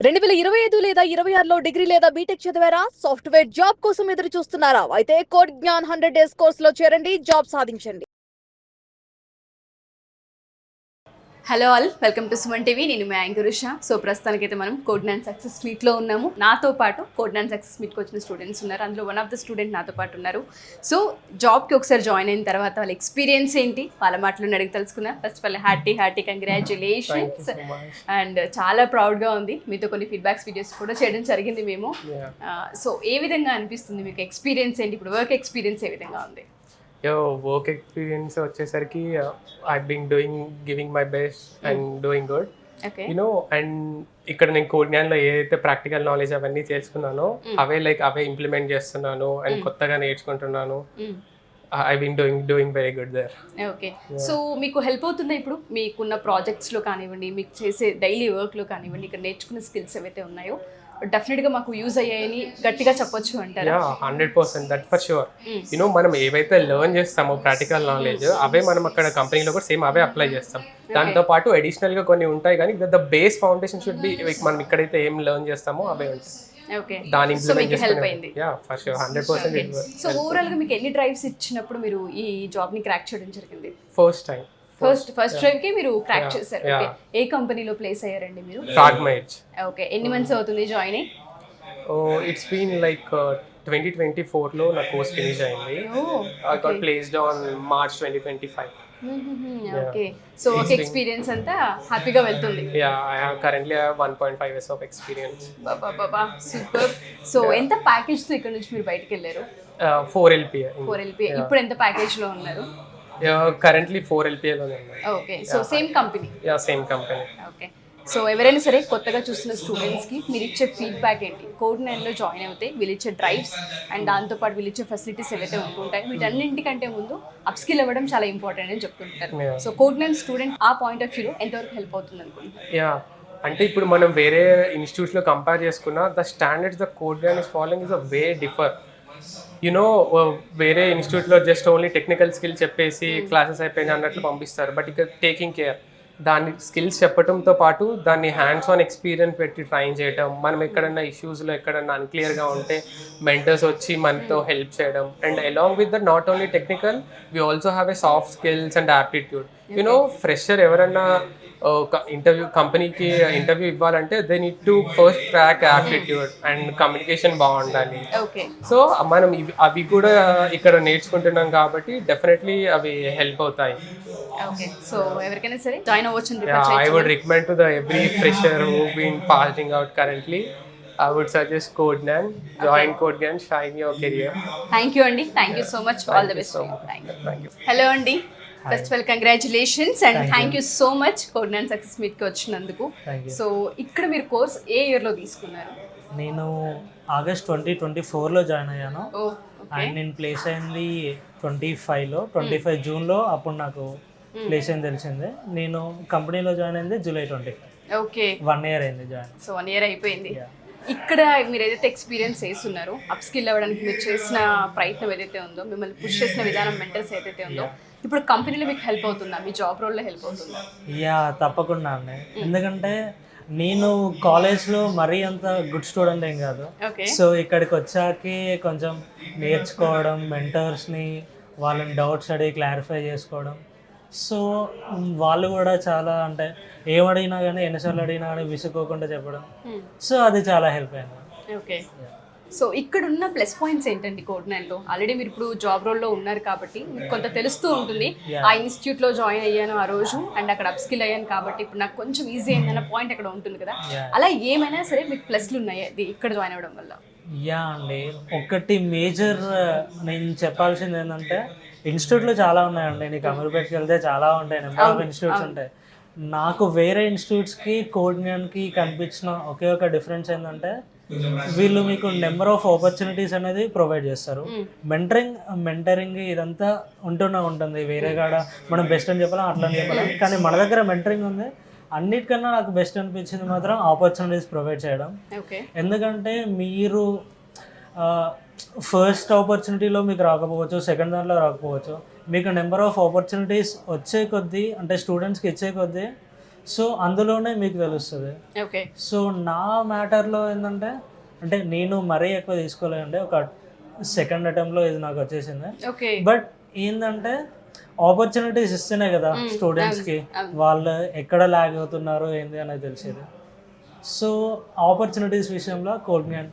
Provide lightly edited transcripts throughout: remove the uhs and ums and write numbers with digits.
2025 లేదా 26లో డిగ్రీ లేదా బీటెక్ చదివారా? సాఫ్ట్‌వేర్ జాబ్ కోసం ఎదురు చూస్తున్నారా? అయితే కోడ్ జ్ఞాన్ 100 డేస్ కోర్సులో చేరండి, జాబ్ సాధించండి. Hello all, welcome to Suman TV. నేను మీ యాంకర్ ఉషా. సో ప్రస్తుతానికైతే మనం కోడ్ జ్ఞాన్ సక్సెస్ మీట్లో ఉన్నాము. నాతో పాటు కోడ్ జ్ఞాన్ సక్సెస్ మీట్కి వచ్చిన స్టూడెంట్స్ ఉన్నారు. అందులో వన్ ఆఫ్ ద స్టూడెంట్ నాతో పాటు ఉన్నారు. సో జాబ్కి ఒకసారి జాయిన్ అయిన తర్వాత వాళ్ళ ఎక్స్పీరియన్స్ ఏంటి, వాళ్ళ మాటలు అడిగి తెలుసుకుందాం. First of all happy congratulations. And చాలా ప్రౌడ్గా ఉంది, మీతో కొన్ని ఫీడ్బ్యాక్స్ వీడియోస్ కూడా చేయడం జరిగింది మేము. సో ఏ విధంగా అనిపిస్తుంది మీకు, ఎక్స్పీరియన్స్ ఏంటి, ఇప్పుడు వర్క్ ఎక్స్పీరియన్స్ ఏ విధంగా ఉంది? వర్క్ ఎక్స్పీరియన్స్ వచ్చేసరికి I been giving my best and doing good you know. And ఇక్కడ నేను కోడ్ జ్ఞాన్లో ఏదైతే ప్రాక్టికల్ నాలెడ్జ్ అవన్నీ తెలుసుకున్నానో అవే ఇంప్లిమెంట్ చేస్తున్నాను అండ్ కొత్తగా నేర్చుకుంటున్నాను. I been doing very good there. Okay, so మీకు హెల్ప్ అవుతుందా ఇప్పుడు మీకున్న ప్రాజెక్ట్స్లో కానివ్వండి, మీకు చేసే డైలీ వర్క్లో కానివ్వండి, ఇక్కడ నేర్చుకున్న స్కిల్స్ ఏవైతే ఉన్నాయో డెఫినెట్గా మాకు యూజ్ అయ్యాయని గట్టిగా చెప్పొచ్చు అంటారు? 100% దట్ ఫర్ షూర్. యూనో మనం ఏవైతే లెర్న్ చేస్తామో ప్రాక్టికల్ నాలెడ్జ్ అవే మనం అక్కడ కంపెనీలో కూడా సేమ్ అవే అప్లై చేస్తాం. దాంతో పాటు అడిషనల్ గా కొన్ని ఉంటాయి, కానీ the base foundation should be మనం ఇక్కడైతే ఏం లెర్న్ చేస్తామో అవే ఉంటాయి. ఓకే, దాని సో మీకు హెల్ప్ అయింది. Yeah for sure 100%. So overall గా మీకు ఎన్ని డ్రైవ్స్ ఇచ్చినప్పుడు మీరు ఈ జాబ్ ని క్రాక్ చేయడం జరిగింది? ఫస్ట్ డ్రైవ్ కి మీరు క్రాక్ చేశారు. ఓకే, ఏ కంపెనీలో ప్లేస్ అయ్యారండి మీరు? టాగ్మైజ్. ఓకే, ఎన్ని మంత్స్ అవుతుంది జాయిన్ అయ్యి? ఇట్స్ బీన్ లైక్ 2024 లో నా కోర్స్ ఫినిష్ అయింది. I got placed on March 2025. Okay, so work experience అంతా హ్యాపీగా వెళ్తుంది? Yeah, I have currently 1.5 years of experience. Baba super. So ఎంత ప్యాకేజ్ తో ఇక్కడ నుంచి మీరు బయటికి వెళ్ళారు? 4 LPA. ఇప్పుడు ఎంత ప్యాకేజ్ లో ఉన్నారు? కరెంట్లీ 4 LPA లోనే ఉన్నాయి. Okay, so same company? Yeah, same company. Okay, so ఎవరైనా సరే కొత్తగా చూస్తున్న స్టూడెంట్స్కి మీరు ఇచ్చే ఫీడ్బ్యాక్ ఏంటి? కోడ్ జ్ఞాన్లో జాయిన్ అవుతే వీళ్ళు ఇచ్చే డ్రైవ్స్ అండ్ దాంతోపాటు వీళ్ళు ఇచ్చే ఫెసిలిటీస్ ఏవైతే ఉంటుంటాయి వీటన్నింటికంటే ముందు అప్స్కిల్ అవ్వడం చాలా ఇంపార్టెంట్ అని చెప్తుంటారు. సో కోడ్ జ్ఞాన్ స్టూడెంట్ ఆ పాయింట్ ఆఫ్ వ్యూలో ఎంతవరకు హెల్ప్ అవుతుంది అనుకుంటున్నారు? యా, అంటే ఇప్పుడు మనం వేరే ఇన్స్టిట్యూట్స్లో కంపేర్ చేసుకున్న the standards the code Gyan is following is a way differ. You know వేరే ఇన్స్టిట్యూట్లో జస్ట్ ఓన్లీ టెక్నికల్ స్కిల్ చెప్పేసి క్లాసెస్ అయిపోయినాయి అన్నట్లు పంపిస్తారు. బట్ ఇక్కడ టేకింగ్ కేర్, దాని స్కిల్స్ చెప్పడంతో పాటు దాన్ని హ్యాండ్స్ ఆన్ ఎక్స్పీరియన్స్ పెట్టి ట్రైన్ చేయడం, మనం ఎక్కడన్నా ఇష్యూస్లో ఎక్కడన్నా అన్క్లియర్గా ఉంటే మెంటర్స్ వచ్చి మనతో హెల్ప్ చేయడం. And along with that not only technical, we also have a soft skills and aptitude. You know fresher ఎవరన్నా కంపెనీకి ఇంటర్వ్యూ ఇవ్వాలంటే they need to first track aptitude and communication బాగుండాలి. సో మనం అవి కూడా ఇక్కడ నేర్చుకుంటున్నాం కాబట్టి డెఫినెట్లీ అవి హెల్ప్ అవుతాయి. సో ఎవరికైనా సరే జాయిన్ అవ్వచ్చు. I would recommend to the every fresher who been passing out currently, I would suggest Code Gnan. Join Code Gnan, shine your career. Thank you Andy, thank you so much. All the best. Thank you. Hello Andy, first of all congratulations and thank you so much Code Gnan Success Meet కి వచ్చినందుకు. So ఇక్కడ మీరు course ఏ year లో తీసుకున్నారు? నేను August 2024లో join అయ్యాను. And నేను place అయింది 25 జూన్లో. అప్పుడు నాకు ప్లేస్ అయింది తెలిసిందే. నేను కంపెనీలో జాయిన్ అయింది జూలై 25. ఓకే, 1 year అయింది జాయిన్. సో 1 year అయిపోయింది. ఇక్కడ మీరు ఏదైతే ఎక్స్పీరియన్స్ చేస్తున్నారో, అప్ స్కిల్ అవ్వడానికి మీరు చేసిన ప్రయత్నం ఏదైతే ఉందో, మిమ్మల్ని పుష్ చేసిన విధానం, మెంటర్స్ ఏదైతే ఉందో, ఇప్పుడు కంపెనీలో మీకు హెల్ప్ అవుతుందా? మీ జాబ్ రోల్లో హెల్ప్ అవుతుందా? యా, తప్పకుండా అండి. ఎందుకంటే నేను కాలేజ్లో మరీ అంత గుడ్ స్టూడెంట్ ఏం కాదు. సో ఇక్కడికి వచ్చాకే కొంచెం నేర్చుకోవడం, మెంటర్స్ని వాళ్ళని డౌట్స్ అడిగి క్లారిఫై చేసుకోవడం. సో వాళ్ళు కూడా చాలా, అంటే ఏమడిగినా కానీ ఎన్నిసార్లు అడిగినా కానీ విసుకోకుండా చెప్పడం. సో అది చాలా హెల్ప్ అయింది. ఓకే, సో ఇక్కడ ఉన్న ప్లస్ పాయింట్స్ ఏంటండి కోడ్ జ్ఞాన్లో? ఆల్రెడీ మీరు ఇప్పుడు జాబ్ రోల్లో ఉన్నారు కాబట్టి మీకు కొంత తెలుస్తూ ఉంటుంది. ఆ ఇన్స్టిట్యూట్లో జాయిన్ అయ్యాను ఆ రోజు అండ్ అక్కడ అప్ స్కిల్ అయ్యాను కాబట్టి ఇప్పుడు నాకు కొంచెం ఈజీ అయిందన్న పాయింట్ అక్కడ ఉంటుంది కదా. అలా ఏమైనా సరే మీకు ప్లస్లు ఉన్నాయి అది ఇక్కడ జాయిన్ అవ్వడం వల్ల? యా అండి, ఒకటి మేజర్ నేను చెప్పాల్సింది ఏంటంటే ఇన్స్టిట్యూట్లు చాలా ఉన్నాయండి. నీకు అమీర్పేటకి వెళ్తే చాలా ఉంటాయి, నెంబర్ ఆఫ్ ఇన్స్టిట్యూట్స్ ఉంటాయి. నాకు వేరే ఇన్స్టిట్యూట్స్కి కోడ్ జ్ఞాన్కి కనిపించిన ఒకే ఒక డిఫరెన్స్ ఏంటంటే వీళ్ళు మీకు నెంబర్ ఆఫ్ ఆపర్చునిటీస్ అనేది ప్రొవైడ్ చేస్తారు. మెంటరింగ్ ఇదంతా ఉంటుంది. వేరే కాడ మనం బెస్ట్ అని చెప్పాలి, అట్లా అని చెప్పాలి. కానీ మన దగ్గర మెంటరింగ్ ఉంది. అన్నిటికన్నా నాకు బెస్ట్ అనిపించింది మాత్రం ఆపర్చునిటీస్ ప్రొవైడ్ చేయడం. ఎందుకంటే మీరు ఫస్ట్ ఆపర్చునిటీలో మీకు రాకపోవచ్చు, సెకండ్ దాంట్లో రాకపోవచ్చు. మీకు నెంబర్ ఆఫ్ ఆపర్చునిటీస్ వచ్చే కొద్దీ, అంటే స్టూడెంట్స్కి ఇచ్చే కొద్దీ సో అందులోనే మీకు తెలుస్తుంది. ఓకే. సో నా మ్యాటర్లో ఏంటంటే అంటే నేను మరీ ఎక్కువ తీసుకోలేదంటే ఒక సెకండ్ అటెంప్ట్లో ఇది నాకు వచ్చేసింది. ఓకే. బట్ ఏంటంటే ఆపర్చునిటీస్ ఇస్తేనే కదా స్టూడెంట్స్కి వాళ్ళు ఎక్కడ ల్యాగ్ అవుతున్నారో ఏంది అనేది తెలిసేది. సో ఆపర్చునిటీస్ విషయంలో కోగ్నియన్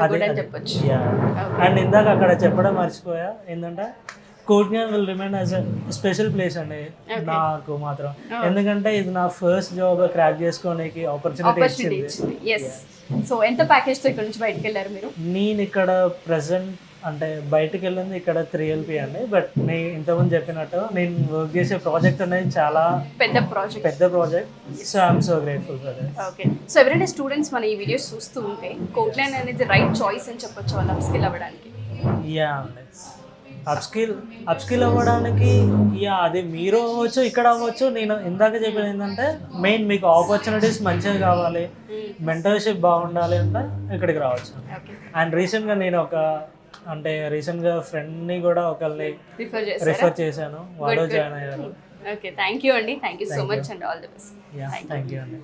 అని చెప్పొచ్చు. అండ్ ఇందాక అక్కడ చెప్పడం మర్చిపోయా ఏంటంటే కోగ్నియన్ will remain as a special place అండి నాకు మాత్రం. ఎందుకంటే ఇది నా ఫస్ట్ జాబ్ క్రాక్ చేసుకోనికి ఆపర్చునిటీ ఇచ్చింది. ఎస్. సో ఎంత ప్యాకేజ్తో ఇక్కడ నుంచి బయటకు వెళ్ళారు మీరు? నేను ఇక్కడ ప్రెసెంట్ అంటే బయటకు వెళ్ళింది ఇక్కడ 3 LP అండి. బట్ నేను ఇంతకుముందు చెప్పినట్టు నేను వర్క్ చేసే ప్రాజెక్ట్ అనేది చాలా పెద్ద project. So I'm so grateful for that. Okay. So ఎవరైనా స్టూడెంట్స్ మన ఈ వీడియోస్ చూస్తూ ఉంటే కోట్ల్యాండ్ అనేది రైట్ చాయిస్ అని చెప్పొచ్చు వాళ్ళు అప్స్కిల్ అవ్వడానికి. యా అండి, అప్స్కిల్ అవ్వడానికి అది మీరు అవ్వచ్చు, ఇక్కడ అవ్వచ్చు. నేను ఇందాక చెప్పేది ఏంటంటే మెయిన్ మీకు ఆపర్చునిటీస్ మంచిగా కావాలి, మెంటర్షిప్ బాగుండాలి అంటే ఇక్కడికి రావచ్చు. అండ్ రీసెంట్గా నేను రీసెంట్గా ఫ్రెండ్ని కూడా ఒకరిని రిఫర్ చేశాను, వాడు జాయిన్ అయ్యారు. ఓకే. థ్యాంక్ యూ అండి. Thank you so much and all the best. Thank you అండి.